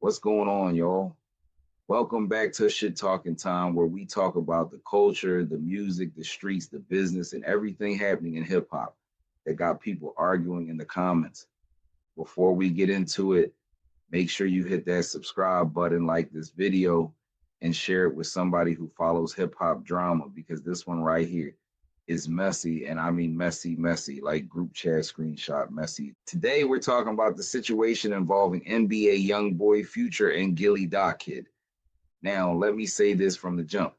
What's going on, y'all? Welcome back to Shyt Talkin Time, where we talk about the culture, the music, the streets, the business, and everything happening in hip hop that got people arguing in the comments. Before we get into it, make sure you hit that subscribe button, like this video, and share it with somebody who follows hip hop drama because this one right here is messy. And I mean messy, messy, like group chat screenshot messy. Today, we're talking about the situation involving NBA YoungBoy, Future, and Gillie Da Kid. Now, let me say this from the jump.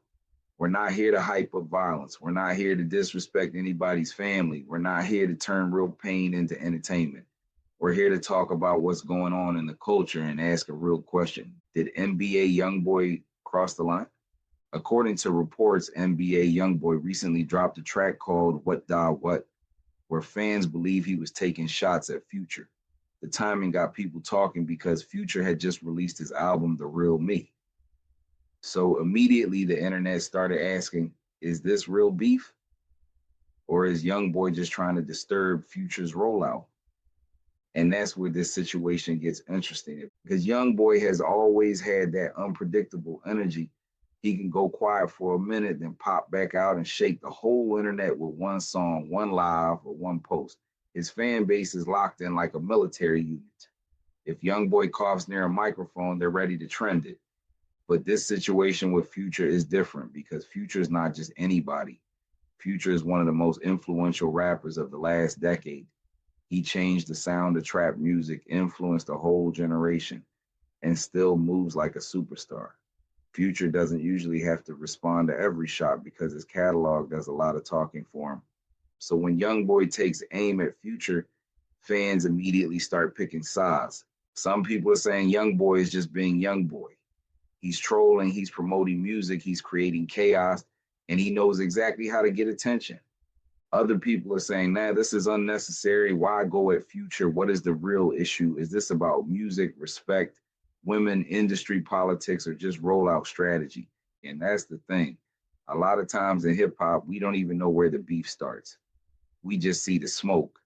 We're not here to hype up violence. We're not here to disrespect anybody's family. We're not here to turn real pain into entertainment. We're here to talk about what's going on in the culture and ask a real question. Did NBA YoungBoy cross the line? According to reports, NBA YoungBoy recently dropped a track called What Da What, where fans believe he was taking shots at Future. The timing got people talking because Future had just released his album, The Real Me. So immediately the internet started asking, is this real beef? Or is YoungBoy just trying to disturb Future's rollout? And that's where this situation gets interesting because YoungBoy has always had that unpredictable energy. He can go quiet for a minute, then pop back out and shake the whole internet with one song, one live, or one post. His fan base is locked in like a military unit. If YoungBoy coughs near a microphone, they're ready to trend it. But this situation with Future is different because Future is not just anybody. Future is one of the most influential rappers of the last decade. He changed the sound of trap music, influenced a whole generation, and still moves like a superstar. Future doesn't usually have to respond to every shot because his catalog does a lot of talking for him. So when YoungBoy takes aim at Future, fans immediately start picking sides. Some people are saying YoungBoy is just being YoungBoy. He's trolling, he's promoting music, he's creating chaos, and he knows exactly how to get attention. Other people are saying, nah, this is unnecessary. Why go at Future? What is the real issue? Is this about music, respect, women, industry, politics, or just rollout strategy? And that's the thing. A lot of times in hip hop, we don't even know where the beef starts. We just see the smoke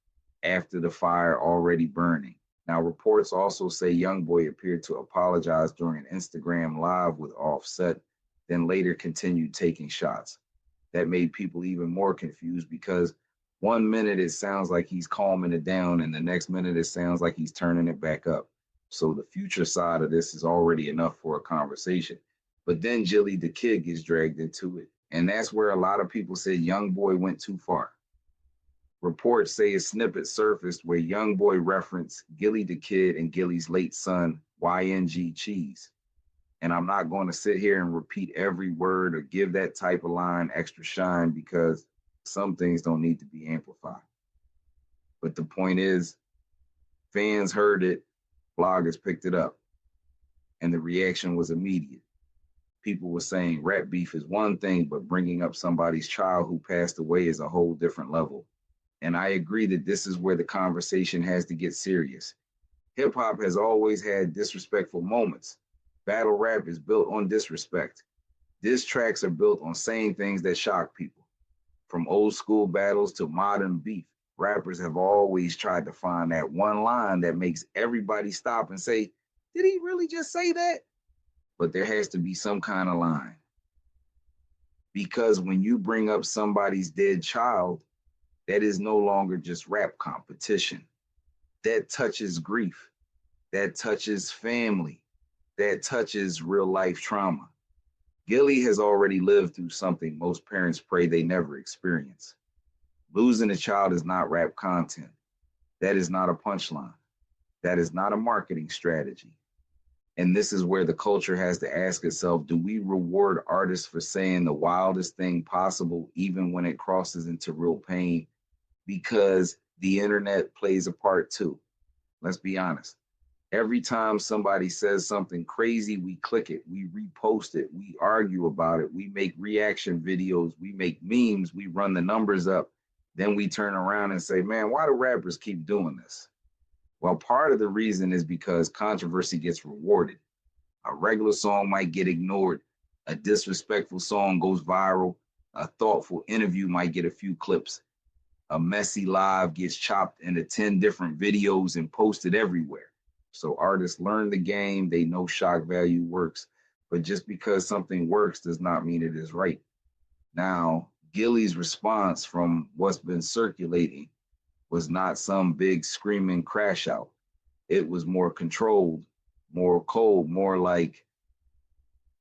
after the fire already burning. Now, reports also say YoungBoy appeared to apologize during an Instagram live with Offset, then later continued taking shots. That made people even more confused because one minute it sounds like he's calming it down, and the next minute it sounds like he's turning it back up. So the Future side of this is already enough for a conversation. But then Gillie Da Kid gets dragged into it. And that's where a lot of people said YoungBoy went too far. Reports say a snippet surfaced where YoungBoy referenced Gillie Da Kid and Gillie's late son, YNG Cheese. And I'm not going to sit here and repeat every word or give that type of line extra shine because some things don't need to be amplified. But the point is, fans heard it, bloggers picked it up, and the reaction was immediate. People were saying rap beef is one thing, but bringing up somebody's child who passed away is a whole different level. And I agree that this is where the conversation has to get serious. Hip hop has always had disrespectful moments. Battle rap is built on disrespect. Diss tracks are built on saying things that shock people. From old school battles to modern beef, rappers have always tried to find that one line that makes everybody stop and say, did he really just say that? But there has to be some kind of line. Because when you bring up somebody's dead child, that is no longer just rap competition. That touches grief. That touches family. That touches real life trauma. Gillie has already lived through something most parents pray they never experience. Losing a child is not rap content. That is not a punchline. That is not a marketing strategy. And this is where the culture has to ask itself, do we reward artists for saying the wildest thing possible, even when it crosses into real pain? Because the internet plays a part too. Let's be honest. Every time somebody says something crazy, we click it, we repost it, we argue about it, we make reaction videos, we make memes, we run the numbers up. Then we turn around and say, man, why do rappers keep doing this? Well, part of the reason is because controversy gets rewarded. A regular song might get ignored, a disrespectful song goes viral, a thoughtful interview might get a few clips, a messy live gets chopped into 10 different videos and posted everywhere. So artists learn the game, they know shock value works, but just because something works does not mean it is right. Now, Gillie's response from what's been circulating was not some big screaming crash out. It was more controlled, more cold, more like,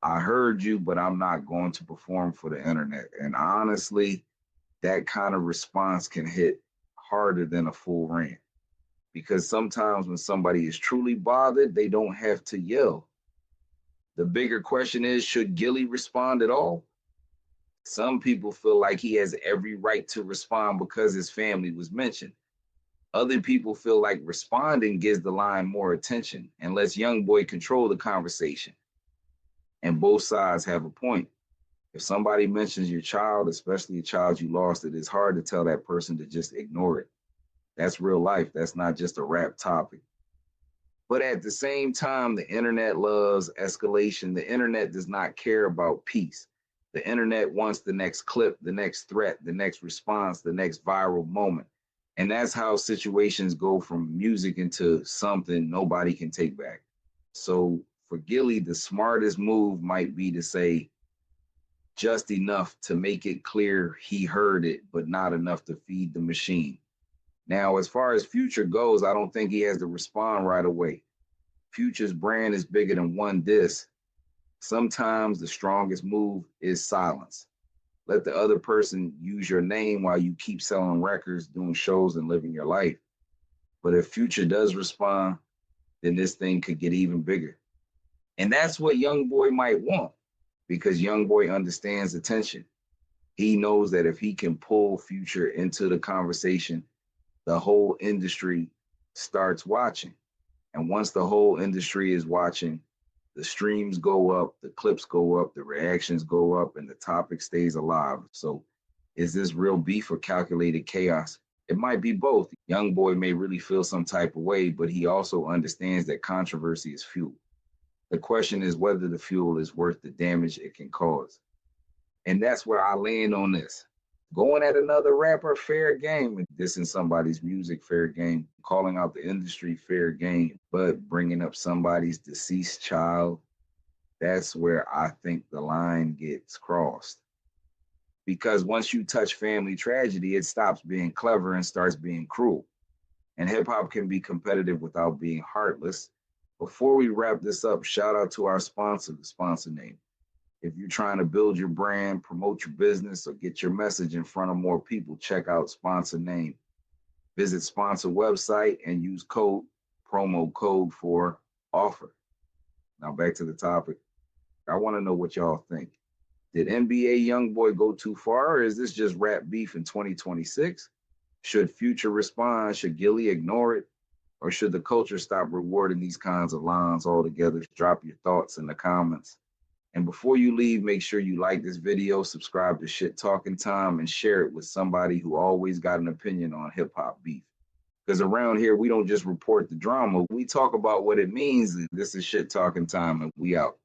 I heard you, but I'm not going to perform for the internet. And honestly, that kind of response can hit harder than a full rant because sometimes when somebody is truly bothered, they don't have to yell. The bigger question is, should Gillie respond at all? Some people feel like he has every right to respond because his family was mentioned. Other people feel like responding gives the line more attention and lets YoungBoy control the conversation. And both sides have a point. If somebody mentions your child, especially a child you lost, it is hard to tell that person to just ignore it. That's real life. That's not just a rap topic. But at the same time, the internet loves escalation. The internet does not care about peace. The internet wants the next clip, the next threat, the next response, the next viral moment. And that's how situations go from music into something nobody can take back. So for Gillie, the smartest move might be to say just enough to make it clear he heard it, but not enough to feed the machine. Now, as far as Future goes, I don't think he has to respond right away. Future's brand is bigger than one diss. Sometimes the strongest move is silence. Let the other person use your name while you keep selling records, doing shows, and living your life. But if Future does respond, then this thing could get even bigger. And that's what YoungBoy might want because YoungBoy understands attention. He knows that if he can pull Future into the conversation, the whole industry starts watching. And once the whole industry is watching, the streams go up, the clips go up, the reactions go up, and the topic stays alive. So is this real beef or calculated chaos? It might be both. YoungBoy may really feel some type of way, but he also understands that controversy is fuel. The question is whether the fuel is worth the damage it can cause. And that's where I land on this. Going at another rapper, fair game. Dissing somebody's music, fair game. Calling out the industry, fair game. But bringing up somebody's deceased child, that's where I think the line gets crossed. Because once you touch family tragedy, it stops being clever and starts being cruel. And hip hop can be competitive without being heartless. Before we wrap this up, shout out to our sponsor, the sponsor name. If you're trying to build your brand, promote your business, or get your message in front of more people, check out sponsor name. Visit sponsor website and use promo code for offer. Now back to the topic. I want to know what y'all think. Did NBA YoungBoy go too far, or is this just rap beef in 2026? Should Future respond? Should Gillie ignore it? Or should the culture stop rewarding these kinds of lines altogether? Drop your thoughts in the comments. And before you leave, make sure you like this video, subscribe to Shyt Talkin Time, and share it with somebody who always got an opinion on hip hop beef. Because around here, we don't just report the drama, we talk about what it means. This is Shyt Talkin Time, and we out.